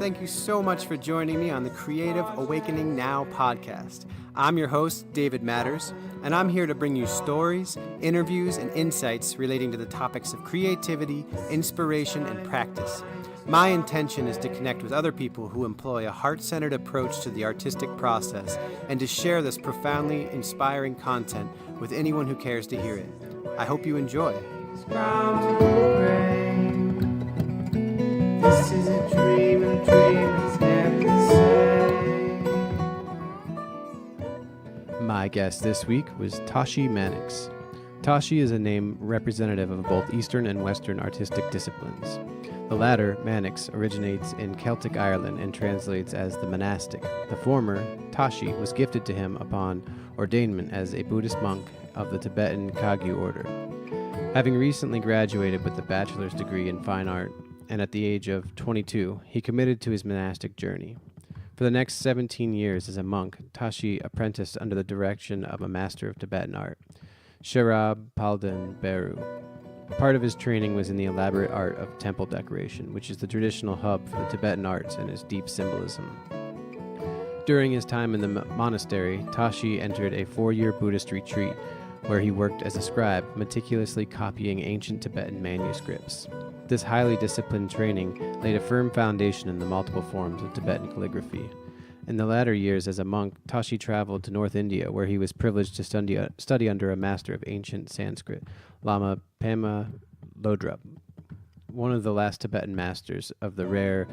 thank you so much for joining me on the Creative Awakening Now podcast. I'm your host, David Matters, and I'm here to bring you stories, interviews, and insights relating to the topics of creativity, inspiration, and practice. My intention is to connect with other people who employ a heart-centered approach to the artistic process and to share this profoundly inspiring content with anyone who cares to hear it. I hope you enjoy. This is a dream, and a dream is never the same. My guest this week was Tashi Mannox. Tashi is a name representative of both Eastern and Western artistic disciplines. The latter, Mannox, originates in Celtic Ireland and translates as the monastic. The former, Tashi, was gifted to him upon ordainment as a Buddhist monk of the Tibetan Kagyu order. Having recently graduated with a bachelor's degree in fine art, and at the age of 22, he committed to his monastic journey. For the next 17 years as a monk, Tashi apprenticed under the direction of a master of Tibetan art, Sherab Palden Beru. Part of his training was in the elaborate art of temple decoration, which is the traditional hub for the Tibetan arts and its deep symbolism. During his time in the monastery, Tashi entered a 4-year Buddhist retreat where he worked as a scribe, meticulously copying ancient Tibetan manuscripts. This highly disciplined training laid a firm foundation in the multiple forms of Tibetan calligraphy. In the latter years as a monk, Tashi traveled to North India, where he was privileged to study under a master of ancient Sanskrit, Lama Pema Lodrup, one of the last Tibetan masters of the rare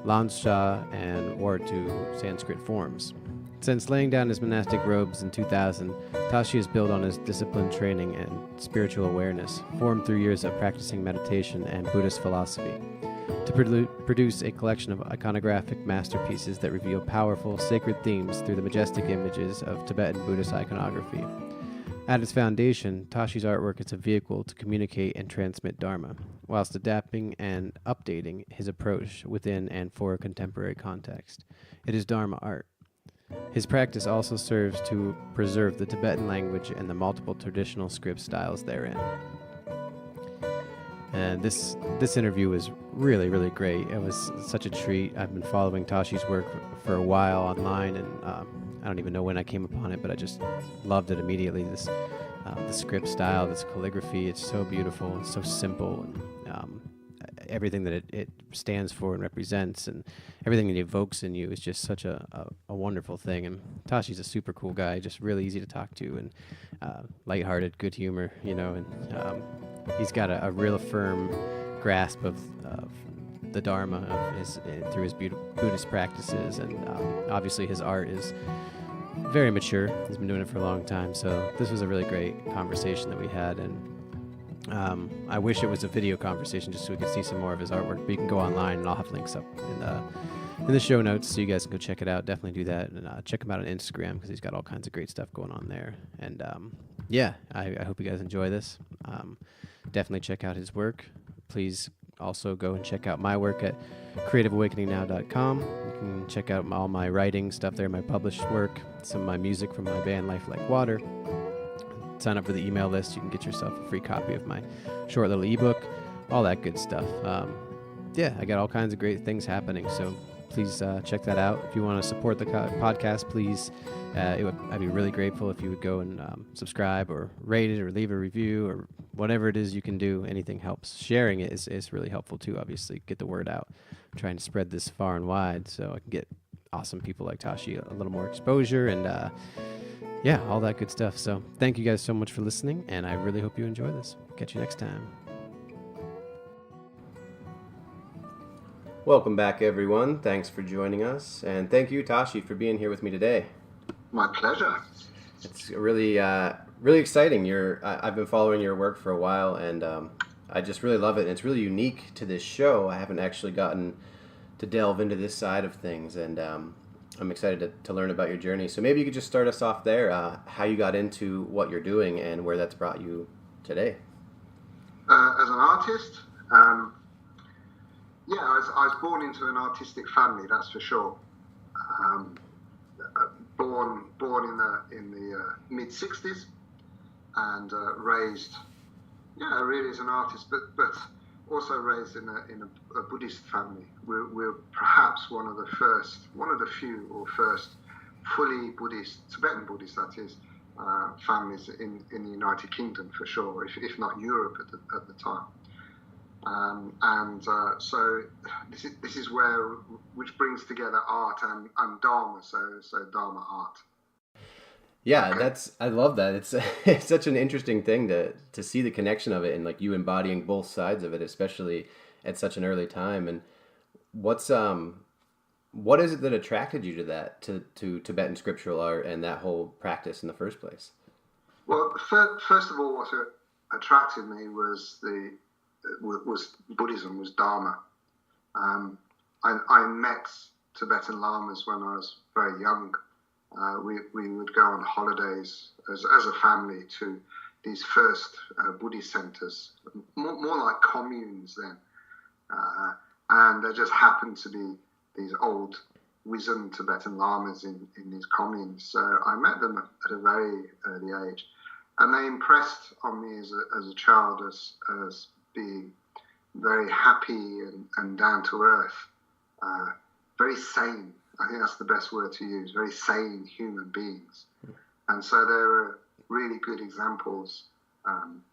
Lansha and Wartu Sanskrit forms. Since laying down his monastic robes in 2000, Tashi has built on his disciplined training and spiritual awareness, formed through years of practicing meditation and Buddhist philosophy, to produce a collection of iconographic masterpieces that reveal powerful, sacred themes through the majestic images of Tibetan Buddhist iconography. At its foundation, Tashi's artwork is a vehicle to communicate and transmit Dharma, whilst adapting and updating his approach within and for a contemporary context. It is Dharma art. His practice also serves to preserve the Tibetan language and the multiple traditional script styles therein. And this interview was really, really great. It was such a treat. I've been following Tashi's work for a while online, and I don't even know when I came upon it, but I just loved it immediately. The script style, this calligraphy, it's so beautiful, it's so simple, and everything that it stands for and represents, and everything it evokes in you is just such a wonderful thing. And Tashi's a super cool guy, just really easy to talk to, and lighthearted, good humor, and he's got a real firm grasp of the Dharma of through his Buddhist practices, and obviously his art is very mature. He's been doing it for a long time, so this was a really great conversation that we had, and I wish it was a video conversation just so we could see some more of his artwork, but you can go online, and I'll have links up in the show notes so you guys can go check it out. Definitely do that, and check him out on Instagram because he's got all kinds of great stuff going on there. And I hope you guys enjoy this. Definitely check out his work. Please also go and check out my work at creativeawakeningnow.com. You can check out all my writing stuff there, my published work, some of my music from my band Life Like Water. Sign up for the email list. You can get yourself a free copy of my short little ebook, all that good stuff. I got all kinds of great things happening, so please check that out. If you want to support the podcast, please, I'd be really grateful if you would go and subscribe or rate it or leave a review or whatever it is you can do. Anything helps. Sharing it is really helpful too, obviously. Get the word out. I'm trying to spread this far and wide so I can get awesome people like Tashi a little more exposure and all that good stuff. So thank you guys so much for listening, and I really hope you enjoy this. Catch you next time. Welcome back, everyone. Thanks for joining us, and thank you, Tashi, for being here with me today. My pleasure. It's really, really exciting. I've been following your work for a while, and I just really love it. And it's really unique to this show. I haven't actually gotten to delve into this side of things, and I'm excited to learn about your journey. So maybe you could just start us off there, how you got into what you're doing and where that's brought you today. As an artist, I was born into an artistic family, that's for sure. Born in the mid '60s, and raised, really as an artist. But also raised in a Buddhist family. We're perhaps one of the few or first fully Buddhist, Tibetan Buddhist, that is, families in the United Kingdom for sure, if not Europe at the time. So this is which brings together art and Dharma, so Dharma art. Yeah, I love that. It's such an interesting thing to see the connection of it and like you embodying both sides of it, especially at such an early time. And what is it that attracted you to that, to Tibetan scriptural art and that whole practice in the first place? Well, first of all, what attracted me was Buddhism, was Dharma. I met Tibetan lamas when I was very young. We would go on holidays as a family to these first Buddhist centers, more like communes then. And there just happened to be these old wizened Tibetan lamas in these communes. So I met them at a very early age. And they impressed on me as a child as being very happy and down to earth, very sane. I think that's the best word to use, very sane human beings. And so they were really good examples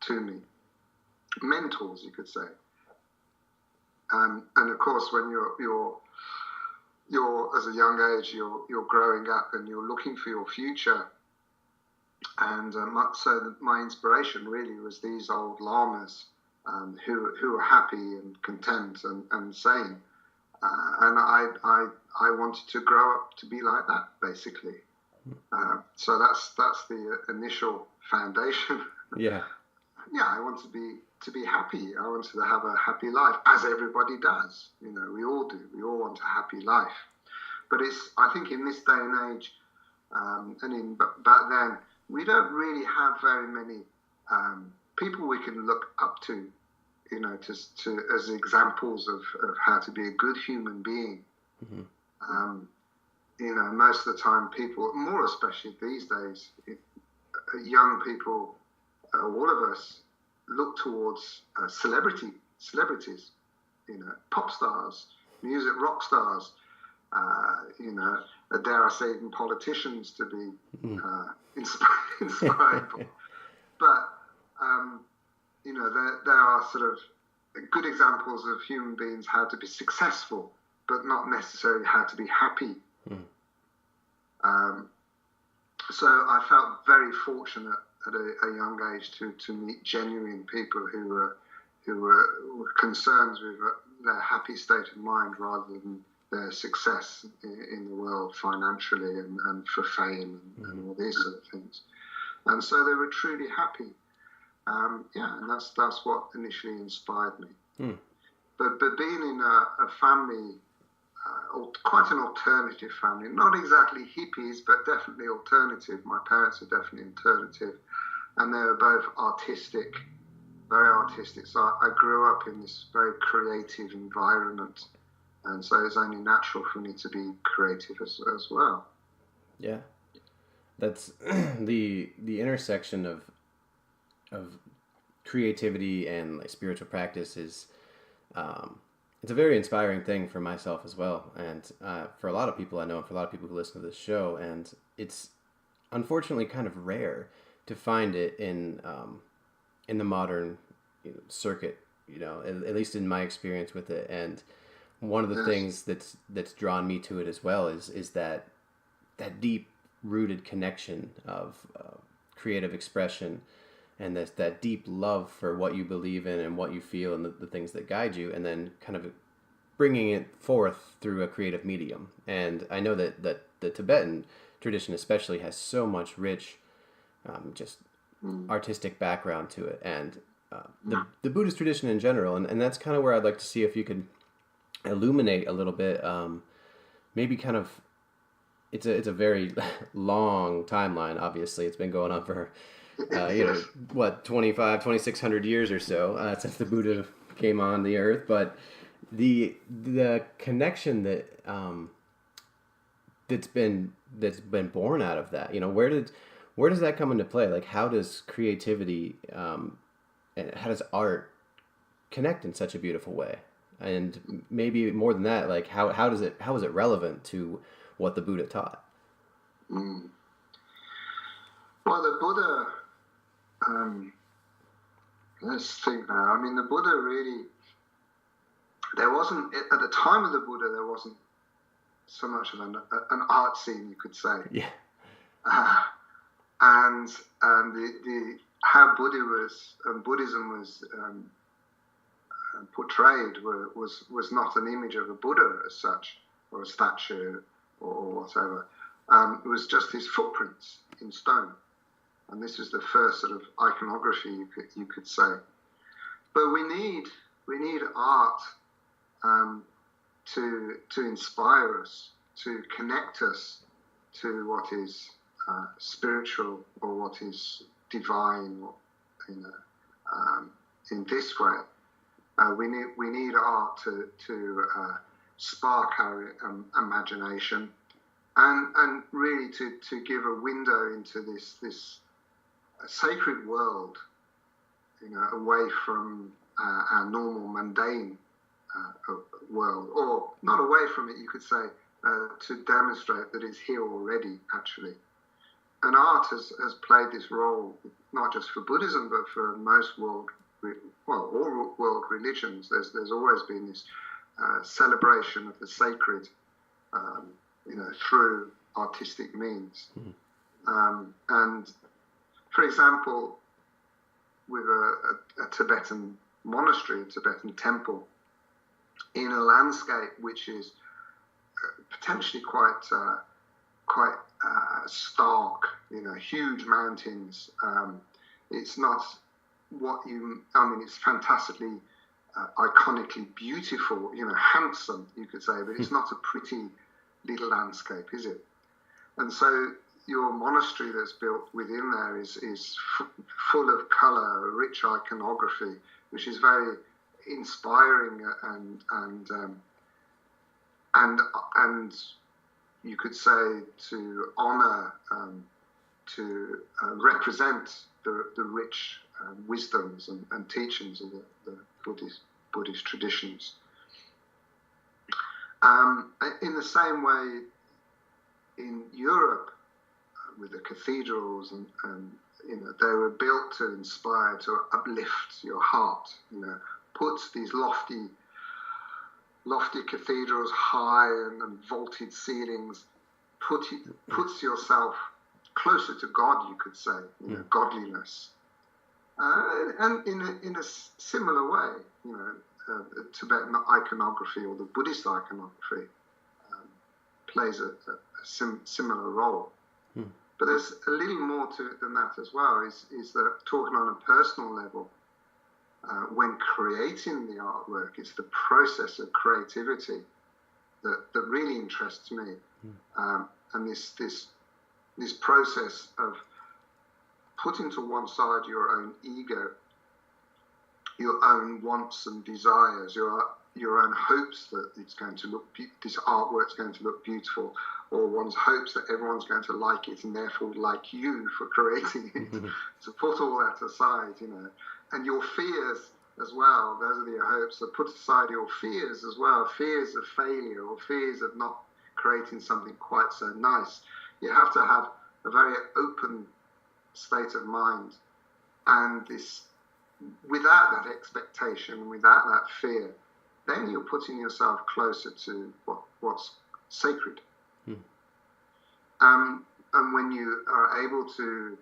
to me, mentors, you could say. And of course, when you're as a young age, you're growing up and you're looking for your future. And so my inspiration really was these old lamas who are happy and content and sane. And I wanted to grow up to be like that, basically. So that's the initial foundation. Yeah. Yeah, I want to be happy. I wanted to have a happy life, as everybody does. We all do. We all want a happy life. But I think in this day and age, back then, we don't really have very many people we can look up to, as examples of how to be a good human being. Mm-hmm. Most of the time people, more especially these days, young people, all of us, look towards celebrities, pop stars, music rock stars, dare I say even politicians to be inspired. But there are sort of good examples of human beings how to be successful, but not necessarily how to be happy. So I felt very fortunate at a young age to meet genuine people who were concerned with their happy state of mind rather than their success in the world financially and for fame and all these sort of things. And so they were truly happy. And that's what initially inspired me. But being in a family, quite an alternative family, not exactly hippies, but definitely alternative. My parents are definitely alternative, and they were both artistic, very artistic. So I grew up in this very creative environment, and so it's only natural for me to be creative as well. Yeah, that's the intersection of creativity and like spiritual practice is it's a very inspiring thing for myself as well, and for a lot of people I know, and for a lot of people who listen to this show. And it's unfortunately kind of rare to find it in the modern circuit, at least in my experience with it. And one of the things that's drawn me to it as well is that deep rooted connection of creative expression, and that deep love for what you believe in and what you feel and the things that guide you, and then kind of bringing it forth through a creative medium. And I know that the Tibetan tradition especially has so much rich artistic background to it, and the Buddhist tradition in general, and that's kind of where I'd like to see if you could illuminate a little bit, maybe kind of, it's a very long timeline. Obviously it's been going on for 2,600 years or so since the Buddha came on the earth. But the connection that's been born out of that, where does that come into play? Like, how does creativity and how does art connect in such a beautiful way? And maybe more than that, like how is it relevant to what the Buddha taught? Mm. Well, the Buddha, let's think now. I mean, the Buddha really, there wasn't, at the time of the Buddha, there wasn't so much of an art scene, you could say. Yeah. And the how Buddhism was portrayed was not an image of a Buddha as such, or a statue, or whatever. It was just his footprints in stone, and this was the first sort of iconography you could say. But we need art to inspire us, to connect us to what is spiritual or what is divine, or in this way. We need art to spark our imagination, and really to give a window into this sacred world, away from our normal mundane world, or not away from it, you could say, to demonstrate that it's here already, actually. And art has played this role, not just for Buddhism, but for most all world religions. There's always been this celebration of the sacred, through artistic means. Mm-hmm. And for example, with a Tibetan monastery, a Tibetan temple, in a landscape which is potentially quite stark, huge mountains. It's not it's fantastically, iconically beautiful, handsome, you could say, but it's not a pretty little landscape, is it? And so your monastery that's built within there is full of colour, rich iconography, which is very inspiring and you could say to honour, to represent the rich wisdoms and teachings of the Buddhist traditions. In the same way, in Europe, with the cathedrals, and they were built to inspire, to uplift your heart. Put these lofty cathedrals, high and vaulted ceilings, puts yourself closer to God, you could say, godliness. And in a similar way, the Tibetan iconography or the Buddhist iconography plays a similar role. Mm. But there's a little more to it than that as well, is that talking on a personal level, when creating the artwork, it's the process of creativity that really interests me. Mm. And this process of putting to one side your own ego, your own wants and desires, your own hopes that it's going to look, this artwork's going to look beautiful, or one's hopes that everyone's going to like it and therefore like you for creating it. So put all that aside, and your fears as well. Those are your hopes. So put aside your fears as well, fears of failure or fears of not creating something quite so nice. You have to have a very open state of mind, and without that expectation, without that fear, then you're putting yourself closer to what's sacred. And when you are able to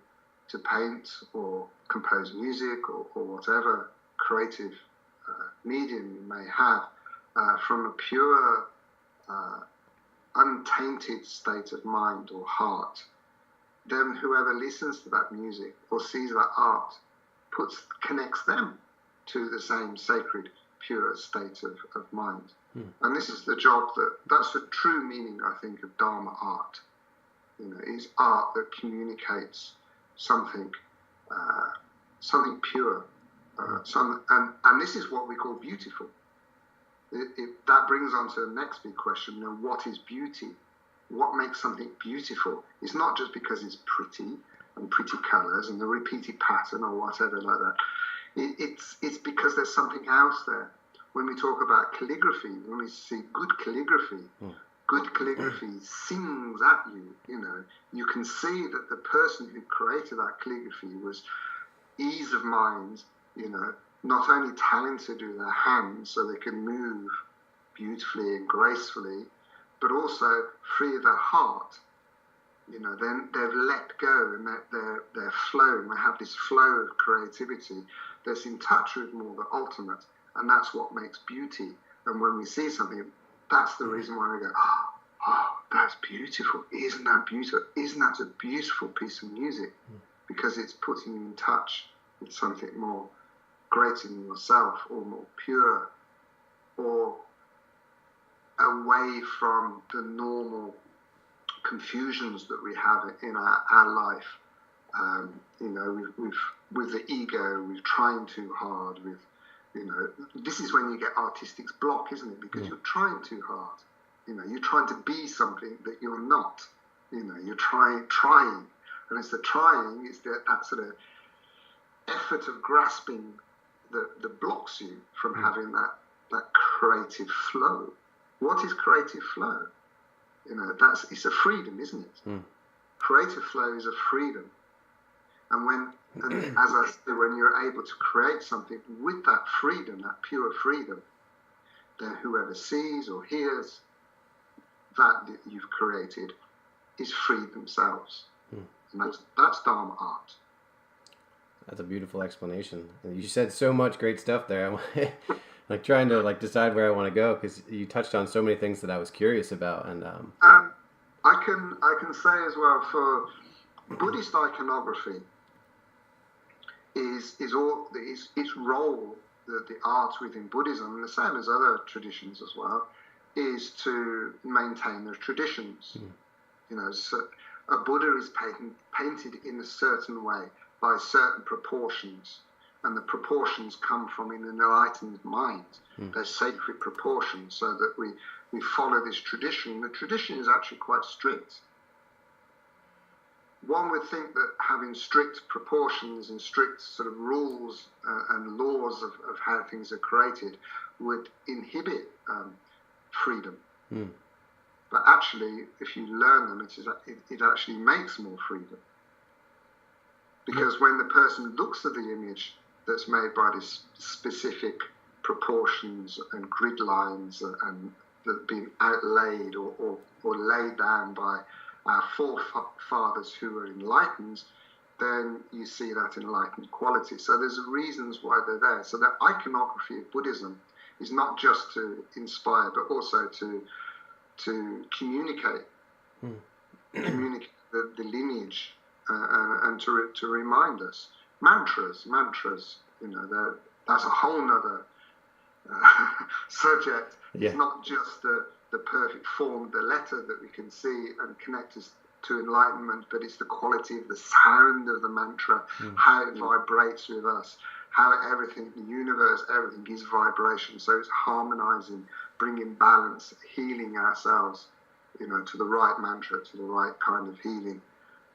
paint or compose music or whatever creative medium you may have, from a pure, untainted state of mind or heart, then whoever listens to that music or sees that art connects them to the same sacred, pure state of mind. And this is the job that's the true meaning, I think, of Dharma art. Is art that communicates something pure, and this is what we call beautiful. That brings on to the next big question: what is beauty? What makes something beautiful? It's not just because it's pretty and pretty colours and the repeated pattern or whatever like that. It's because there's something else there. When we talk about calligraphy, when we see good calligraphy sings at you. You can see that the person who created that calligraphy was ease of mind, not only talented with their hands so they can move beautifully and gracefully, but also free of their heart. Then they've let go and they're flowing. They have this flow of creativity that's in touch with more the ultimate, and that's what makes beauty. And when we see something, that's the reason why we go, oh, that's beautiful. Isn't that beautiful? Isn't that a beautiful piece of music? Because it's putting you in touch with something more greater than yourself, or more pure, or away from the normal confusions that we have in our life. With the ego, with trying too hard, this is when you get artistic block, isn't it? Because you're trying too hard. You're trying to be something that you're not. You're trying, and it's the trying, is that sort of effort of grasping that blocks you from having that creative flow. What is creative flow? It's a freedom, isn't it? Creative flow is a freedom. And as I said, when you're able to create something with that freedom, that pure freedom, then whoever sees or hears that you've created is freed themselves. And that's Dharma art. That's a beautiful explanation. You said so much great stuff there. I'm trying to decide where I want to go, because you touched on so many things that I was curious about. And I can say as well, for Buddhist iconography is its role, the art within Buddhism, and the same as other traditions as well, is to maintain those traditions. So a Buddha is painted in a certain way by certain proportions, and the proportions come from an enlightened mind. They're sacred proportions, so that we follow this tradition. The tradition is actually quite strict. One would think that having strict proportions and strict sort of rules and laws of how things are created would inhibit freedom. But actually, if you learn them, it actually makes more freedom. Because when the person looks at the image that's made by this specific proportions and grid lines and that have been outlaid or laid down by our forefathers who were enlightened, then you see that enlightened quality. So there's reasons why they're there. So the iconography of Buddhism is not just to inspire, but also to communicate the lineage and to remind us. Mantras, that's a whole nother subject. Yeah. It's not just the perfect form, the letter that we can see and connect us to enlightenment, but it's the quality of the sound of the mantra, how it vibrates with us, how everything, the universe, everything is vibration. So it's harmonizing, bringing balance, healing ourselves, to the right mantra, to the right kind of healing.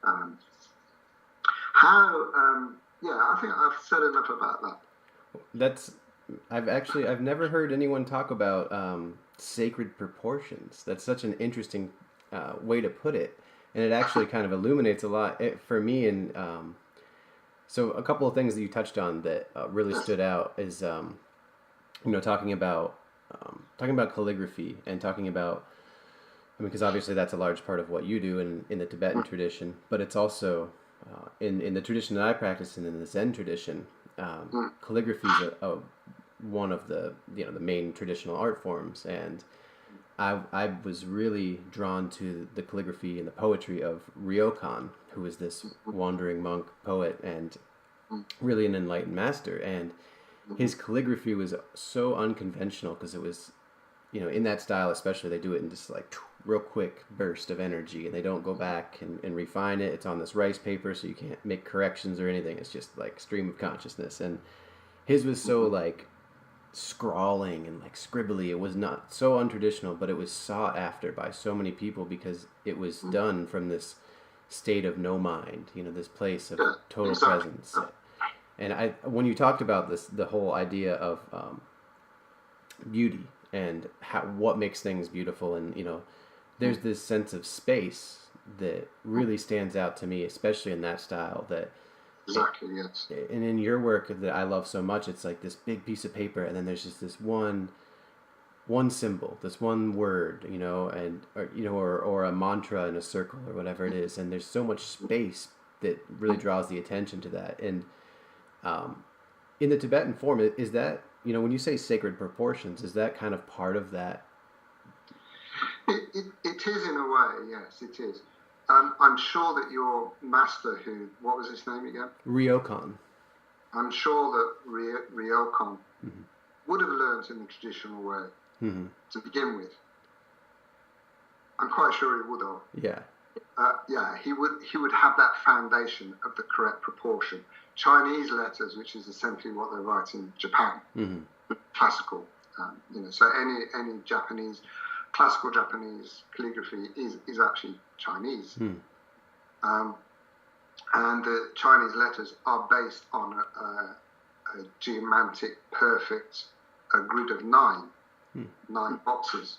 I think I've said enough about that. I've never heard anyone talk about sacred proportions. That's such an interesting way to put it, and it actually kind of illuminates a lot for me. And so a couple of things that you touched on that really stood out is talking about calligraphy and talking about, because obviously that's a large part of what you do in the Tibetan tradition, but it's also in the tradition that I practice and in the Zen tradition. Calligraphy is one of the the main traditional art forms, and I was really drawn to the calligraphy and the poetry of Ryokan, who was this wandering monk poet and really an enlightened master. And his calligraphy was so unconventional, because it was, in that style especially, they do it in just real quick burst of energy, and they don't go back and refine it. It's on this rice paper, so you can't make corrections or anything. It's just stream of consciousness. And his was so scrawling and scribbly. It was not so untraditional, but it was sought after by so many people because it was done from this state of no mind, this place of total presence. And when you talked about this, the whole idea of beauty and what makes things beautiful, and there's this sense of space that really stands out to me, especially in that style. Exactly, yes. And in your work that I love so much, it's like this big piece of paper, and then there's just this one symbol, this one word, or a mantra in a circle or whatever it is, and there's so much space that really draws the attention to that. And in the Tibetan form, is that, when you say sacred proportions, is that kind of part of that? It is in a way, yes, it is. I'm sure that your master, what was his name again? Ryokan. I'm sure that Ryokan would have learned in the traditional way to begin with. I'm quite sure he would have. Yeah. He would have that foundation of the correct proportion. Chinese letters, which is essentially what they write in Japan, classical. So any Japanese, classical Japanese calligraphy is actually Chinese. And the Chinese letters are based on a geomantic, perfect grid of 9 boxes.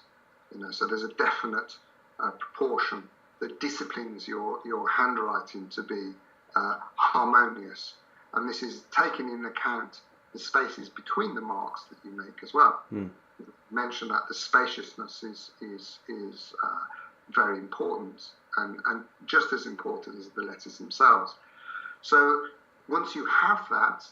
So there's a definite proportion that disciplines your handwriting to be harmonious. And this is taking into account the spaces between the marks that you make as well. Mention that the spaciousness is very important, and just as important as the letters themselves. So once you have that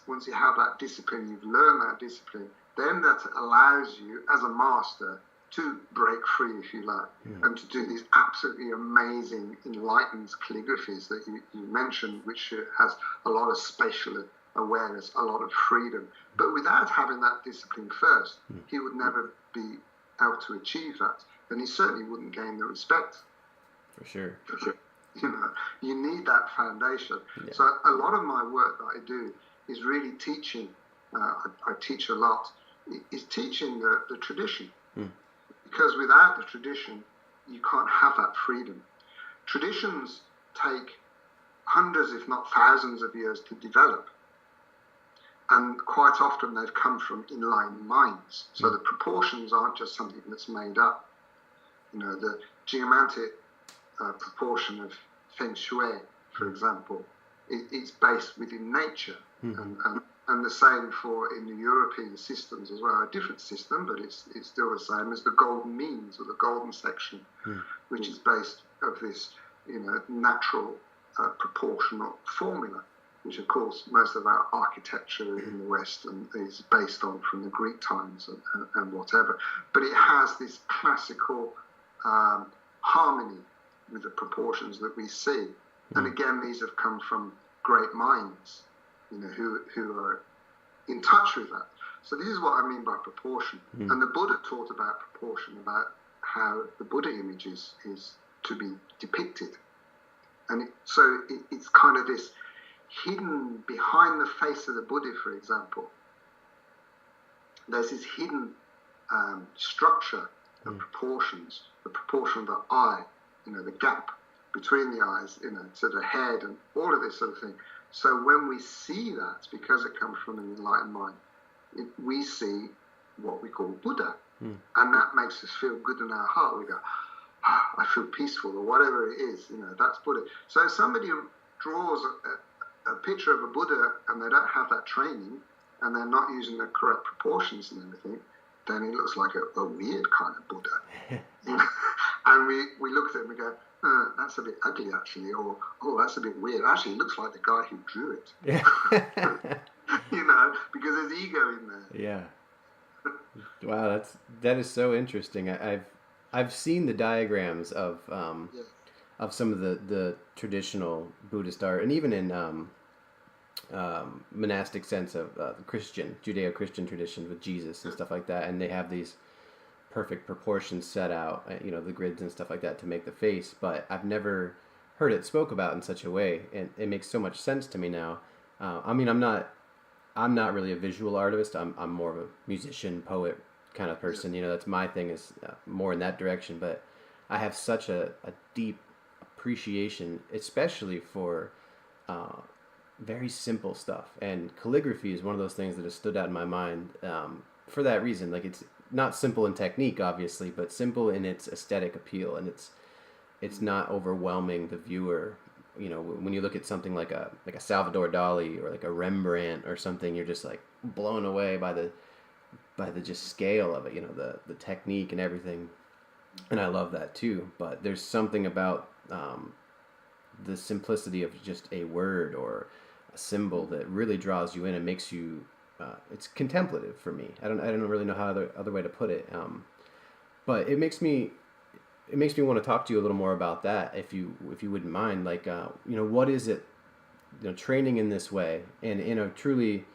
discipline, you've learned that discipline, then that allows you as a master to break free, if you like, and to do these absolutely amazing enlightened calligraphies that you mentioned, which has a lot of spatial awareness, a lot of freedom. But without having that discipline first, he would never be able to achieve that. And he certainly wouldn't gain the respect. For sure. You need that foundation. Yeah. So a lot of my work that I do is really teaching. I teach a lot. Is teaching the tradition. Because without the tradition, you can't have that freedom. Traditions take hundreds, if not thousands of years to develop. And quite often they've come from enlightened minds. So the proportions aren't just something that's made up. The geomantic proportion of Feng Shui, for example, it's based within nature. And the same for in the European systems as well. A different system, but it's still the same as the golden means or the golden section, which is based of this, natural proportional formula, which of course most of our architecture in the West is based on from the Greek times and whatever. But it has this classical harmony with the proportions that we see. And again, these have come from great minds, who are in touch with that. So this is what I mean by proportion. And the Buddha taught about proportion, about how the Buddha image is to be depicted. And it's kind of this hidden behind the face of the Buddha, for example. There's this hidden structure of proportions, the proportion of the eye, the gap between the eyes, to the head and all of this sort of thing. So when we see that, because it comes from an enlightened mind, we see what we call Buddha. And that makes us feel good in our heart. We go, I feel peaceful, or whatever it is, that's Buddha. So if somebody draws a picture of a Buddha and they don't have that training and they're not using the correct proportions and everything, then it looks like a weird kind of Buddha. And we look at it and we go, that's a bit ugly actually, or that's a bit weird. Actually, it looks like the guy who drew it. Because there's ego in there. Yeah. Wow, that is so interesting. I've seen the diagrams of some of the traditional Buddhist art, and even in monastic sense of Judeo-Christian tradition with Jesus and stuff like that, and they have these perfect proportions set out, the grids and stuff like that to make the face, but I've never heard it spoke about in such a way, and it makes so much sense to me now. I'm not really a visual artist. I'm more of a musician, poet kind of person. That's my thing, is more in that direction, but I have such a deep appreciation, especially for very simple stuff. And calligraphy is one of those things that has stood out in my mind for that reason. Like, it's not simple in technique, obviously, but simple in its aesthetic appeal, and it's not overwhelming the viewer. You know, when you look at something like a Salvador Dali or like a Rembrandt or something, you're just like blown away by the just scale of it. You know, the technique and everything, and I love that too. But there's something about the simplicity of just a word or a symbol that really draws you in and makes you. It's contemplative for me. I don't really know how other way to put it. But it makes me want to talk to you a little more about that, if you wouldn't mind. Like, you know, what is it, you know, training in this way and in a truly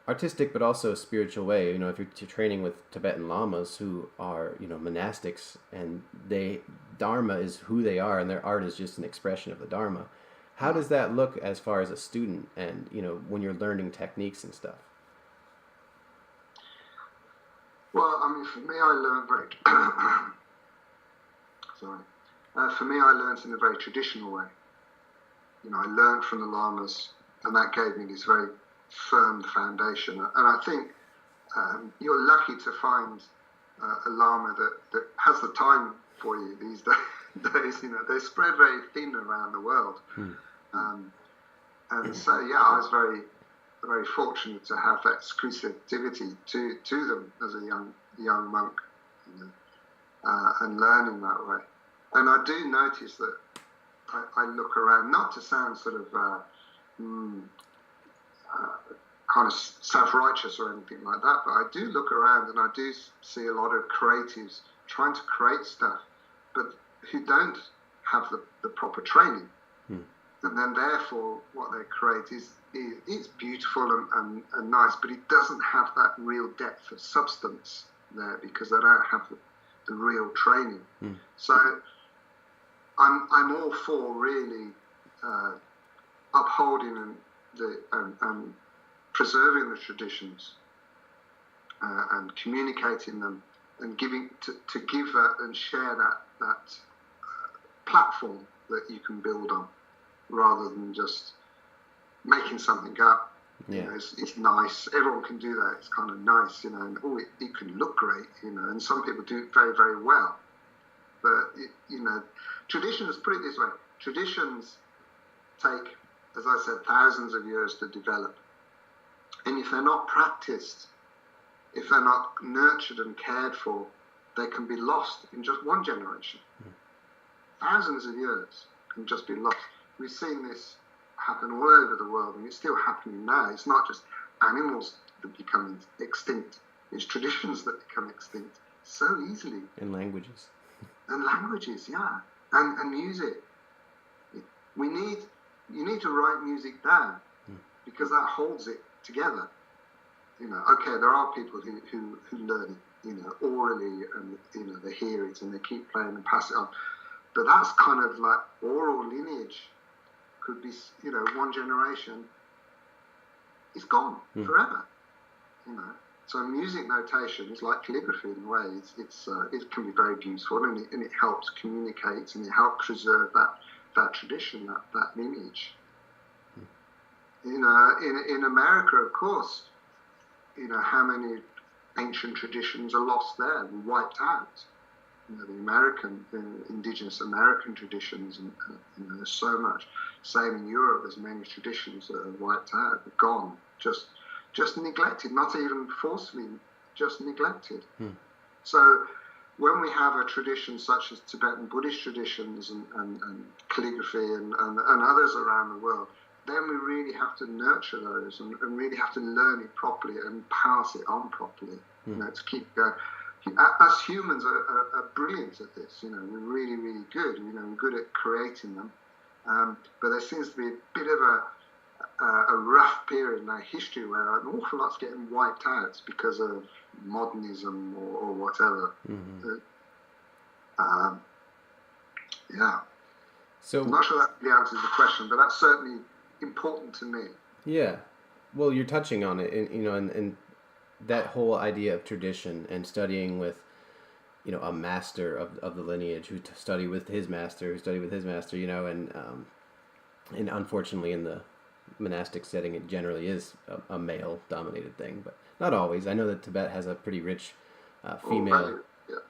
artistic but also spiritual way. You know, if you're training with Tibetan lamas who are, you know, monastics, and Dharma is who they are, and their art is just an expression of the Dharma. How does that look as far as a student, and, you know, when you're learning techniques and stuff? Well, I mean, for me, I learned for me, I learned in a very traditional way. You know, I learned from the lamas, and that gave me this very firm foundation. And I think you're lucky to find a lama that has the time for you these days. You know, they spread very thin around the world. And so, yeah, I was very, very fortunate to have that exclusivity to them as a young monk, you know, and learning that way. And I do notice that I look around, not to sound sort of kind of self-righteous or anything like that, but I do look around and I do see a lot of creatives trying to create stuff, but who don't have the proper training. And then therefore what they create is beautiful and nice, but it doesn't have that real depth of substance there because they don't have the real training. So I'm all for really upholding and preserving the traditions and communicating them and giving to give that and share that platform that you can build on, rather than just making something up. Yeah. You know, it's nice. Everyone can do that. It's kind of nice, you know, and it can look great, you know, and some people do it very, very well. But, you know, traditions, put it this way, traditions take, as I said, thousands of years to develop. And if they're not practiced, if they're not nurtured and cared for, they can be lost in just one generation. Thousands of years can just be lost. We've seen this happen all over the world, and it's still happening now. It's not just animals that become extinct. It's traditions that become extinct so easily. And languages. And languages, yeah. And music. You need to write music down because that holds it together. You know, okay, there are people who learn it, you know, orally, and, you know, they hear it and they keep playing and pass it on. But that's kind of like oral lineage. Could be, you know, one generation, it's gone forever, you know. So music notation is like calligraphy in a way. It can be very beautiful, and it helps communicate, and it helps preserve that tradition, that lineage. You know, in America, of course, you know, how many ancient traditions are lost there and wiped out. You know, the indigenous American traditions, and you know, there's so much. Same in Europe, there's many traditions that are wiped out, gone, just neglected, not even forcefully, just neglected. So when we have a tradition such as Tibetan Buddhist traditions and calligraphy and others around the world, then we really have to nurture those and really have to learn it properly and pass it on properly. You know, to keep going. Us humans are brilliant at this. You know, we're really, really good. You know, we're good at creating them. But there seems to be a bit of a rough period in our history where an awful lot's getting wiped out because of modernism or whatever. Yeah. So I'm not sure that really answers the question, but that's certainly important to me. Yeah. Well, you're touching on it, and, you know, and that whole idea of tradition and studying with, you know, a master of the lineage who studied with his master, you know, and unfortunately in the monastic setting, it generally is a male-dominated thing, but not always. I know that Tibet has a pretty rich female.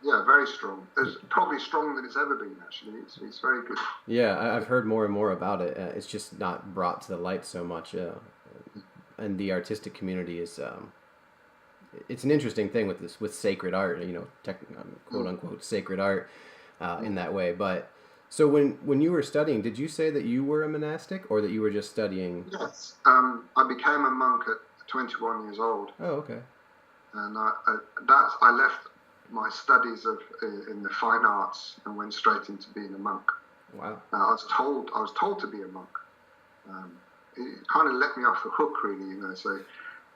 Yeah, very strong. It's probably stronger than it's ever been, actually. It's very good. Yeah, I've heard more and more about it. It's just not brought to the light so much. And the artistic community is, it's an interesting thing with sacred art, quote unquote sacred art in that way. But so when you were studying, did you say that you were a monastic or that you were just studying? Yes. I became a monk at 21 years old. Oh, okay. And I left my studies in the fine arts and went straight into being a monk. Wow. I was told to be a monk. It kind of let me off the hook, really. So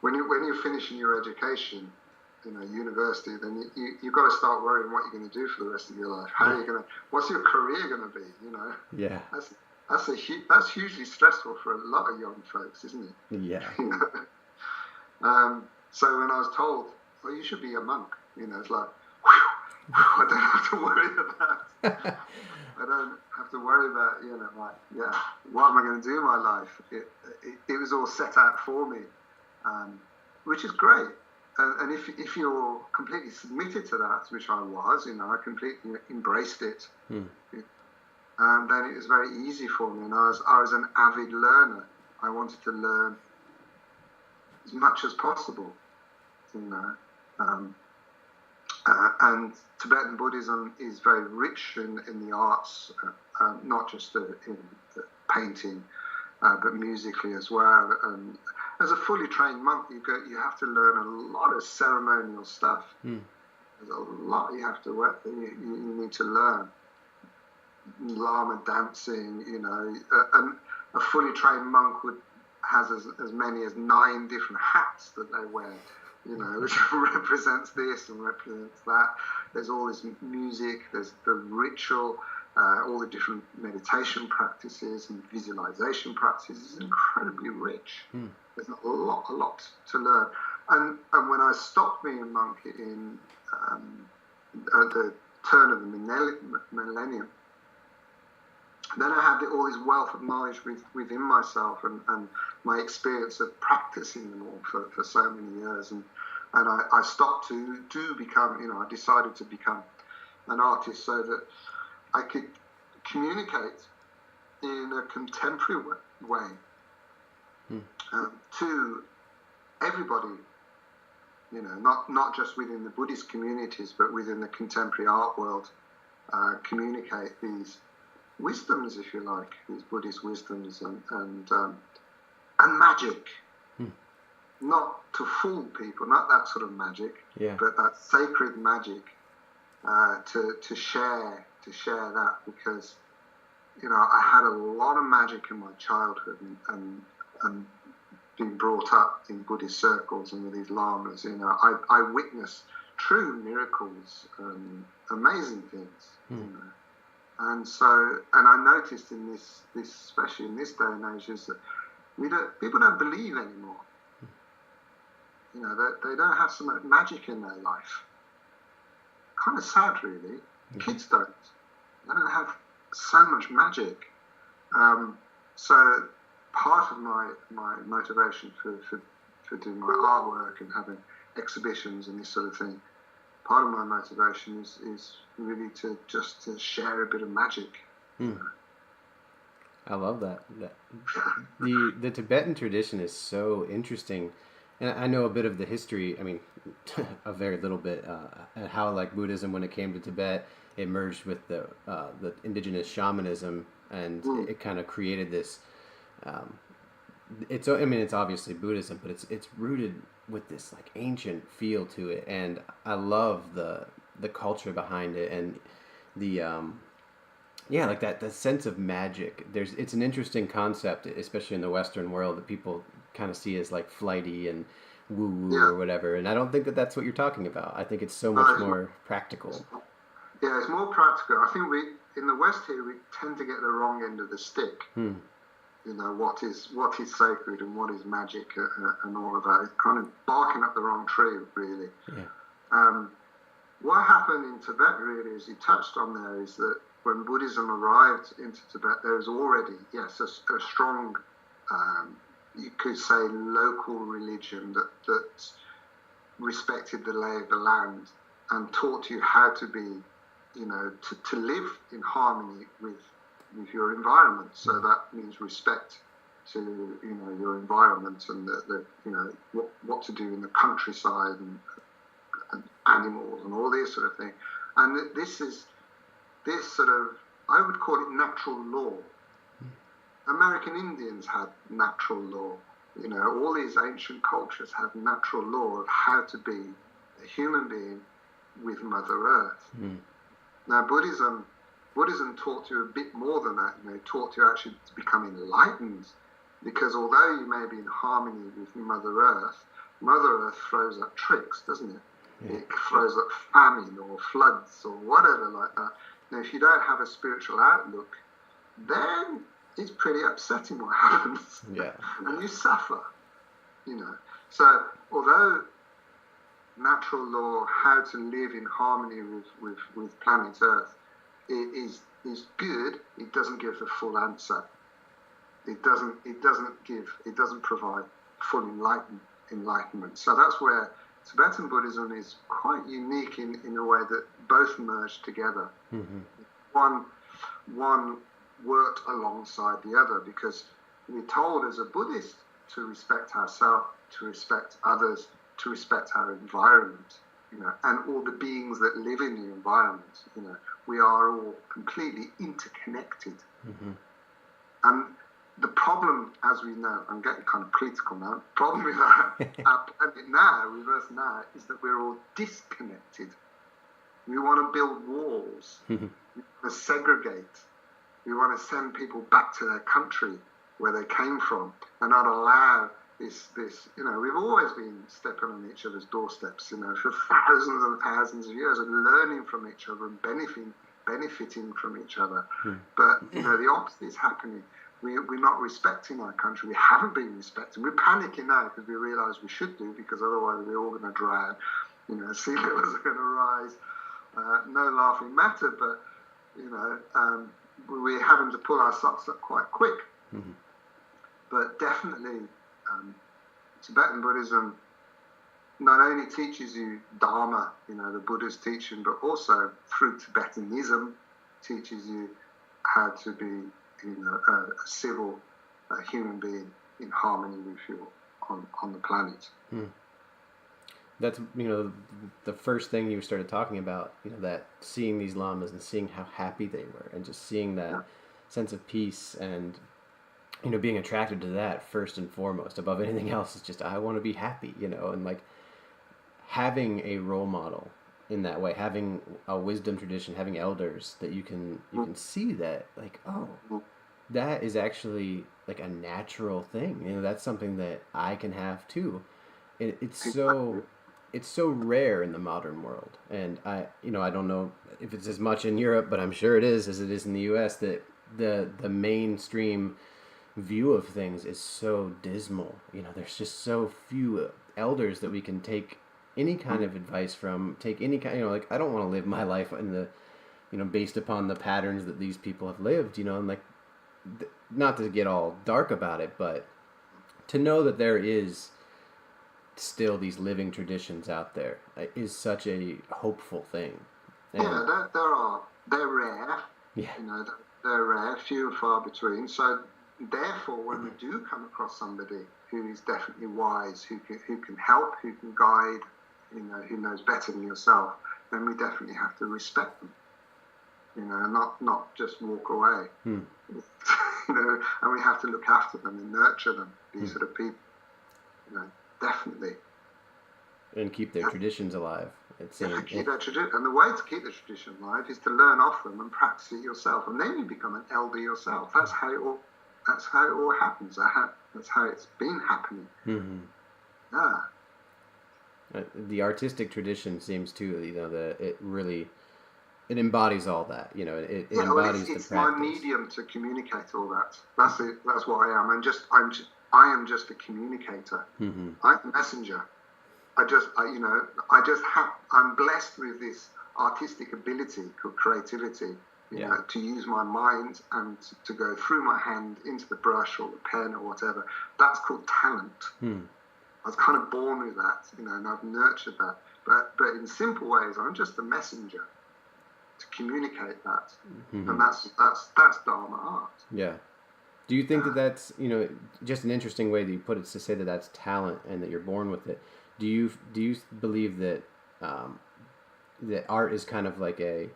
when you're finishing your education, university, then you've got to start worrying what you're going to do for the rest of your life. What's your career going to be? Yeah. That's hugely stressful for a lot of young folks, isn't it? Yeah. So when I was told, well, you should be a monk, it's like, whew, I don't have to worry about that. I don't have to worry about, what am I going to do in my life? It was all set out for me, which is great. And if you're completely submitted to that, which I was, I completely embraced it. And then it was very easy for me. And I was an avid learner. I wanted to learn as much as possible, and Tibetan Buddhism is very rich in the arts, not just in painting, but musically as well. And as a fully trained monk, you have to learn a lot of ceremonial stuff. There's a lot you have to work. You need to learn. Lama dancing, and a fully trained monk has as many as 9 different hats that they wear. Which represents this and represents that. There's all this music, there's the ritual, all the different meditation practices and visualization practices. It's incredibly rich. There's a lot to learn. And when I stopped being a monk at the turn of the millennium, then I had all this wealth of knowledge within myself and my experience of practicing them all for so many years. And I stopped to become, I decided to become an artist so that I could communicate in a contemporary way to everybody, not just within the Buddhist communities, but within the contemporary art world, communicate these wisdoms, if you like, these Buddhist wisdoms and magic. Not to fool people, not that sort of magic, but that sacred magic, to share that, because I had a lot of magic in my childhood and being brought up in Buddhist circles and with these lamas. I witnessed true miracles and amazing things. And I noticed in this, especially in this day and age, is that people don't believe anymore. They don't have so much magic in their life. Kind of sad, really. Kids don't. They don't have so much magic. So part of my motivation for doing my artwork and having exhibitions and this sort of thing, part of my motivation is really to share a bit of magic. I love that. The Tibetan tradition is so interesting, and I know a bit of the history. I mean, a very little bit, and how like Buddhism, when it came to Tibet, it merged with the indigenous shamanism, and it kind of created this. It's obviously Buddhism, but it's rooted with this like ancient feel to it, and I love the culture behind it and the like that sense of magic. It's an interesting concept, especially in the Western world, that people kind of see as like flighty and woo woo or whatever, and I don't think that that's what you're talking about. I think it's so much more practical. Yeah, it's more practical. I think in the West here we tend to get the wrong end of the stick. What is sacred and what is magic and all of that. It's kind of barking up the wrong tree, really. What happened in Tibet, really, as you touched on there, is that when Buddhism arrived into Tibet, there was already, a strong you could say, local religion that respected the lay of the land and taught you how to be, to live in harmony with your environment. So that means respect to your environment and what to do in the countryside and animals and all this sort of thing. And this sort of, I would call it natural law. American Indians had natural law. All these ancient cultures have natural law of how to be a human being with Mother Earth. Now, Buddhism taught you a bit more than that. It taught you actually to become enlightened, because although you may be in harmony with Mother Earth throws up tricks, doesn't it? Yeah. It throws up famine or floods or whatever like that. Now, if you don't have a spiritual outlook, then it's pretty upsetting what happens. Yeah. And you suffer, So although natural law, how to live in harmony with planet Earth, is good, it doesn't give the full answer. It doesn't provide full enlightenment. So that's where Tibetan Buddhism is quite unique in a way that both merge together. One worked alongside the other, because we're told as a Buddhist to respect ourselves, to respect others, to respect our environment, and all the beings that live in the environment. We are all completely interconnected. And the problem, as we know, I'm getting kind of political now, the problem with our planet now, with us now, is that we're all disconnected. We want to build walls. We want to segregate. We want to send people back to their country where they came from and not allow this, we've always been stepping on each other's doorsteps, for thousands and thousands of years, and learning from each other and benefiting from each other. But, the opposite is happening. We're not respecting our country. We haven't been respecting. We're panicking now because we realise we should do, because otherwise we're all going to drown. Sea levels are going to rise. No laughing matter, but, we're having to pull our socks up quite quick. But definitely, Tibetan Buddhism not only teaches you Dharma, the Buddha's teaching, but also through Tibetanism teaches you how to be, a civil human being in harmony with you on the planet. That's, the first thing you started talking about, that seeing these lamas and seeing how happy they were, and just seeing that sense of peace, and, being attracted to that first and foremost above anything else is just, I want to be happy, and like having a role model in that way, having a wisdom tradition, having elders that you can see that, like, oh, that is actually like a natural thing. That's something that I can have too. It's so rare in the modern world, and I don't know if it's as much in Europe, but I'm sure it is, as it is in the U.S., that the mainstream view of things is so dismal. There's just so few elders that we can take any kind of advice from, take any kind, like, I don't want to live my life in the, based upon the patterns that these people have lived, and like, not to get all dark about it, but to know that there is still these living traditions out there is such a hopeful thing. And they're rare. Yeah. They're rare, few and far between. So therefore, when we do come across somebody who is definitely wise, who can help, who can guide, who knows better than yourself, then we definitely have to respect them. And not just walk away. And we have to look after them and nurture them. These sort of people, definitely. And keep their traditions alive. Keep their tradition, and the way to keep the tradition alive is to learn off them and practice it yourself, and then you become an elder yourself. That's how it all happens. That's how it's been happening. Yeah. The artistic tradition seems to, that it really, it embodies all that. It embodies the practice. It's my medium to communicate all that. That's it. That's what I am. I am just a communicator. I'm a messenger. I'm blessed with this artistic ability called creativity, you know, to use my mind and to go through my hand into the brush or the pen or whatever. That's called talent. I was kind of born with that, you know, and I've nurtured that. But in simple ways, I'm just the messenger to communicate that, and that's Dharma art. Yeah. Do you think that that's, you know, just an interesting way that you put it, to say that that's talent and that you're born with it? Do you believe that that art is kind of like a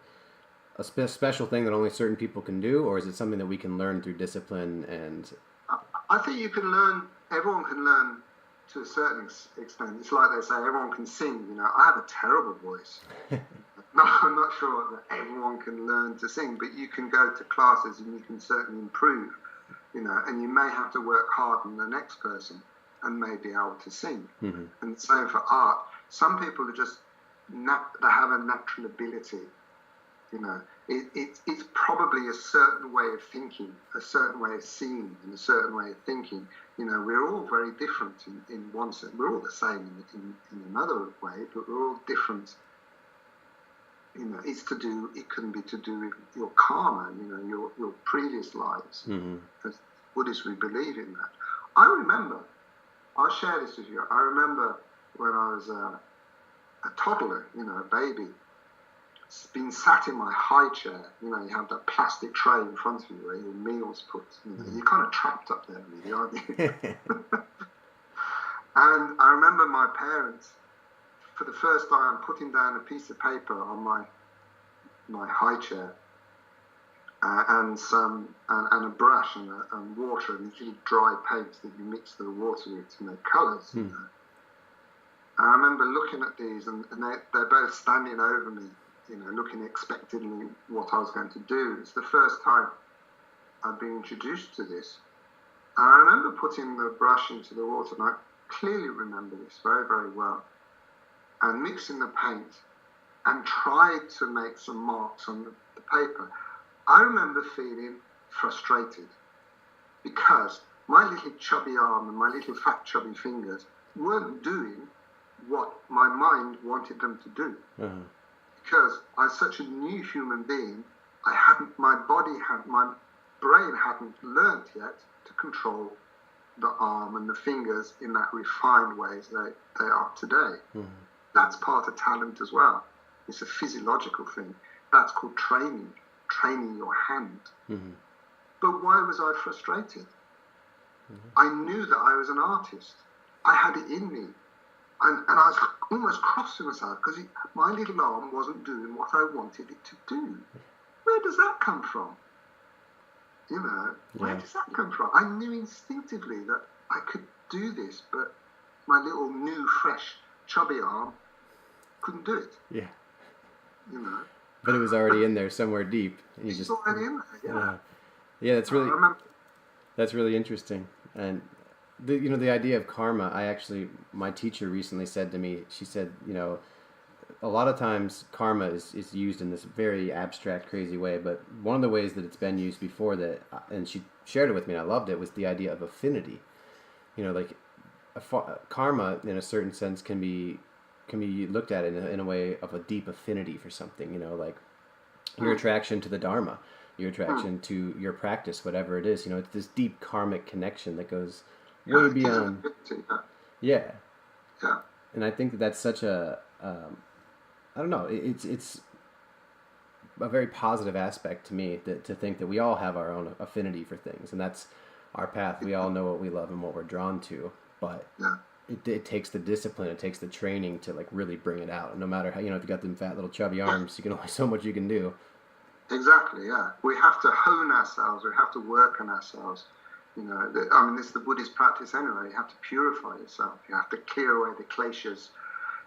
special thing that only certain people can do, or is it something that we can learn through discipline? And I think you can learn. Everyone can learn to a certain extent. It's like they say, everyone can sing. You know, I have a terrible voice. No, I'm not sure that everyone can learn to sing, but you can go to classes and you can certainly improve. You know, and you may have to work harder than the next person and may be able to sing. And the same for art. Some people are just they have a natural ability. You know, it's probably a certain way of thinking, a certain way of seeing, and a certain way of thinking. You know, we're all very different in one sense. We're all the same in another way, but we're all different. You know, it can be to do with your karma, you know, your previous lives. As Buddhists, we believe in that. I remember, I'll share this with you. I remember when I was a toddler, you know, a baby, being sat in my high chair. You know, you have that plastic tray in front of you where your meal's put. You know, you're kind of trapped up there, really, aren't you? And I remember my parents, for the first time, putting down a piece of paper on my high chair, and a brush and water and these little dry paints that you mix the water with to make colours. You know? And I remember looking at these, and they're both standing over me, you know, looking expectantly what I was going to do. It's the first time I'd been introduced to this. And I remember putting the brush into the water, and I clearly remember this very, very well, and mixing the paint and tried to make some marks on the paper. I remember feeling frustrated because my little chubby arm and my little fat chubby fingers weren't doing what my mind wanted them to do. Because I was such a new human being, my brain hadn't learnt yet to control the arm and the fingers in that refined way as they are today. That's part of talent as well. It's a physiological thing. That's called training your hand. But why was I frustrated? I knew that I was an artist. I had it in me. And I was almost cross with myself because my little arm wasn't doing what I wanted it to do. Where does that come from? You know, where does that come from? I knew instinctively that I could do this, but my little new, fresh, chubby arm couldn't do it. Yeah. You know. But it was already in there somewhere deep. And It's already in there, yeah, that's really interesting. And the idea of karma, my teacher recently said to me, she said, you know, a lot of times karma is used in this very abstract, crazy way, but one of the ways that it's been used before that, and she shared it with me and I loved it, was the idea of affinity. You know, like karma in a certain sense can be looked at in a way of a deep affinity for something, you know, like your attraction to the Dharma, your attraction to your practice, whatever it is, you know, it's this deep karmic connection that goes way beyond. Yeah. And I think that's such a, I don't know, it's a very positive aspect to me to think that we all have our own affinity for things, and that's our path. We all know what we love and what we're drawn to, but it takes the discipline, it takes the training to like really bring it out. And no matter how, you know, if you got them fat little chubby arms, you can only so much you can do. Exactly, yeah. We have to hone ourselves. We have to work on ourselves. You know, this is the Buddhist practice anyway. You have to purify yourself. You have to clear away the kleshas,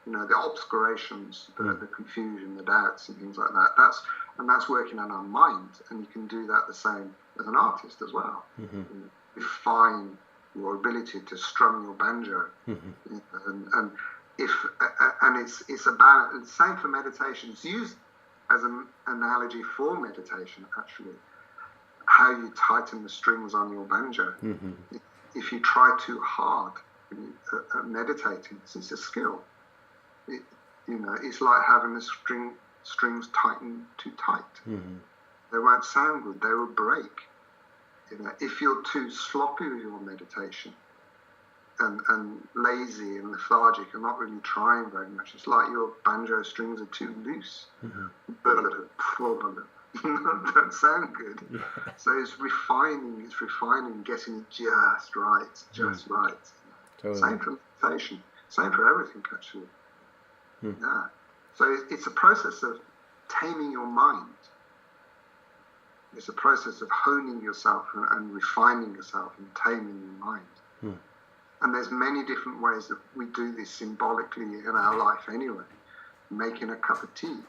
you know, the obscurations, the confusion, the doubts, and things like that. That's working on our mind, and you can do that the same as an artist as well. Refine your ability to strum your banjo, and it's about the same for meditation. It's used as an analogy for meditation, actually. How you tighten the strings on your banjo. If you try too hard at meditating, it's a skill. You know, it's like having the strings tightened too tight. They won't sound good. They will break. If you're too sloppy with your meditation and lazy and lethargic and not really trying very much, it's like your banjo strings are too loose. Don't sound good. Yeah. So it's refining, getting it just right. Totally. Same for meditation, same for everything actually. Yeah. So it's a process of taming your mind. It's a process of honing yourself and refining yourself and taming your mind. And there's many different ways that we do this symbolically in our life anyway. Making a cup of tea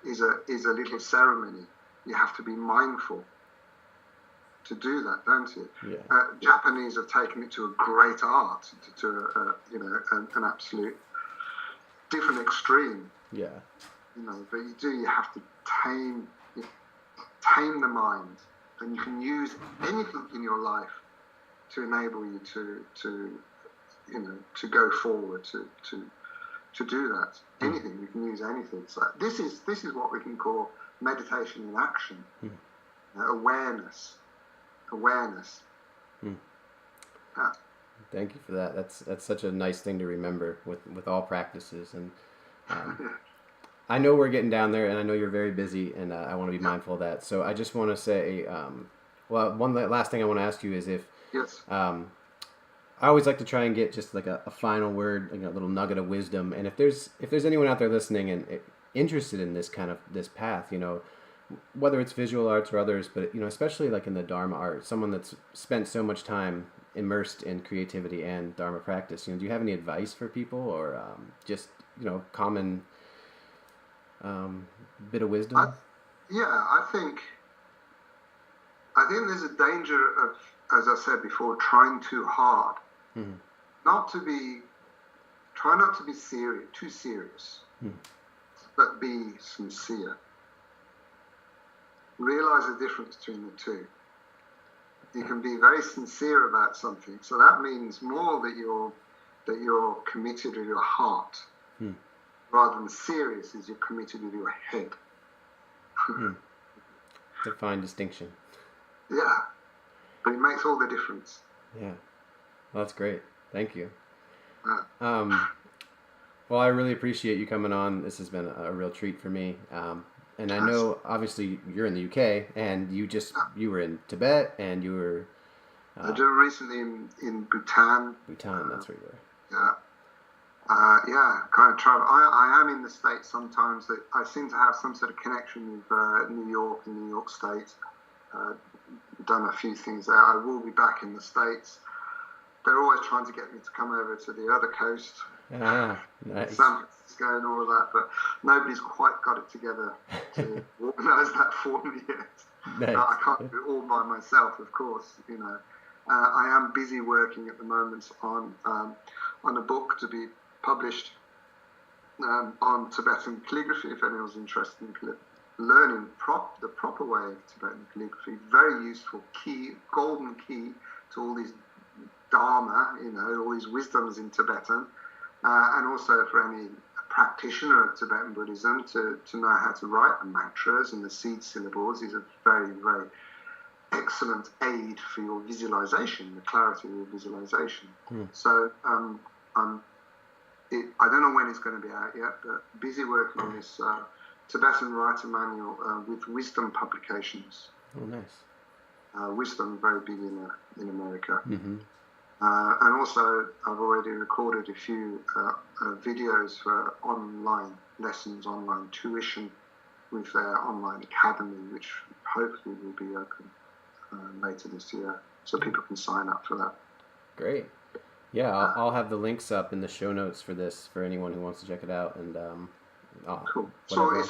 is a little ceremony. You have to be mindful to do that, don't you? Yeah. Japanese have taken it to a great art, to an absolute different extreme. Yeah. But you have to tame the mind, and you can use anything in your life to enable you to go forward, to do that. Anything, you can use anything. So this is what we can call meditation in action. Awareness. Yeah. Thank you for that. That's such a nice thing to remember with all practices. And I know we're getting down there, and I know you're very busy, and I want to be mindful of that. So I just want to say, one last thing I want to ask you is if, yes. I always like to try and get just like a final word, like a little nugget of wisdom. And if there's anyone out there listening and interested in this path, whether it's visual arts or others, but especially like in the Dharma art, someone that's spent so much time immersed in creativity and Dharma practice, do you have any advice for people, or just common bit of wisdom? I think there's a danger of, as I said before, trying too hard. Try not to be too serious, but be sincere. Realize the difference between the two. You can be very sincere about something, so that means more that you're committed with your heart, rather than serious as you're committed with your head. Define distinction. Yeah, but it makes all the difference. Yeah, well, that's great. Thank you. Well, I really appreciate you coming on. This has been a real treat for me. And I know, obviously, you're in the UK, and you were in Tibet, and you were... I did recently in Bhutan. Bhutan, that's where you were. Yeah. Kind of travel. I am in the States sometimes. I seem to have some sort of connection with New York and New York State. Done a few things there. I will be back in the States. They're always trying to get me to come over to the other coast. Nice. San Francisco and all of that, but nobody's quite got it together to organise that for me yet. Nice. I can't do it all by myself, of course. I am busy working at the moment on a book to be published on Tibetan calligraphy. If anyone's interested in learning the proper way of Tibetan calligraphy, very useful golden key to all these Dharma, all these wisdoms in Tibetan, and also for any practitioner of Tibetan Buddhism to know how to write the mantras and the seed syllables is a very, very excellent aid for your visualization, the clarity of your visualization. So I don't know when it's going to be out yet, but busy working on this Tibetan writer manual with Wisdom Publications. Oh, nice. Wisdom, very big in America. And also, I've already recorded a few videos for online lessons, online tuition with their online academy, which hopefully will be open later this year, so people can sign up for that. Great. Yeah, I'll have the links up in the show notes for this for anyone who wants to check it out. And cool. So it's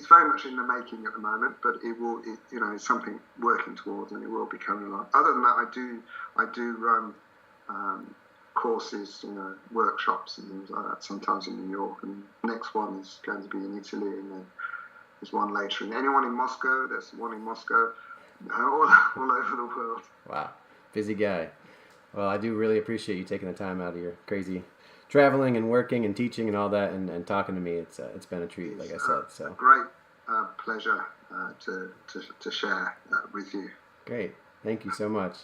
very much in the making at the moment, but it's something working towards, and it will be coming along. Other than that, I do run courses, workshops and things like that, sometimes in New York, and next one is going to be in Italy, and then there's one later. And anyone in Moscow, there's one in Moscow, all over the world. Wow, busy guy. Well, I do really appreciate you taking the time out of your crazy traveling and working and teaching and all that, and talking to me. It's been a treat, like I said. So a great pleasure to share with you. Great. Thank you so much.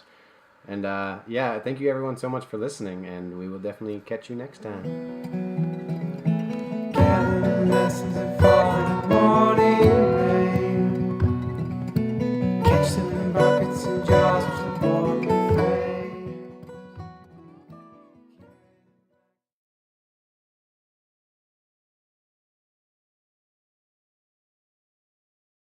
And yeah, thank you everyone so much for listening, and we will definitely catch you next time. Gathering lessons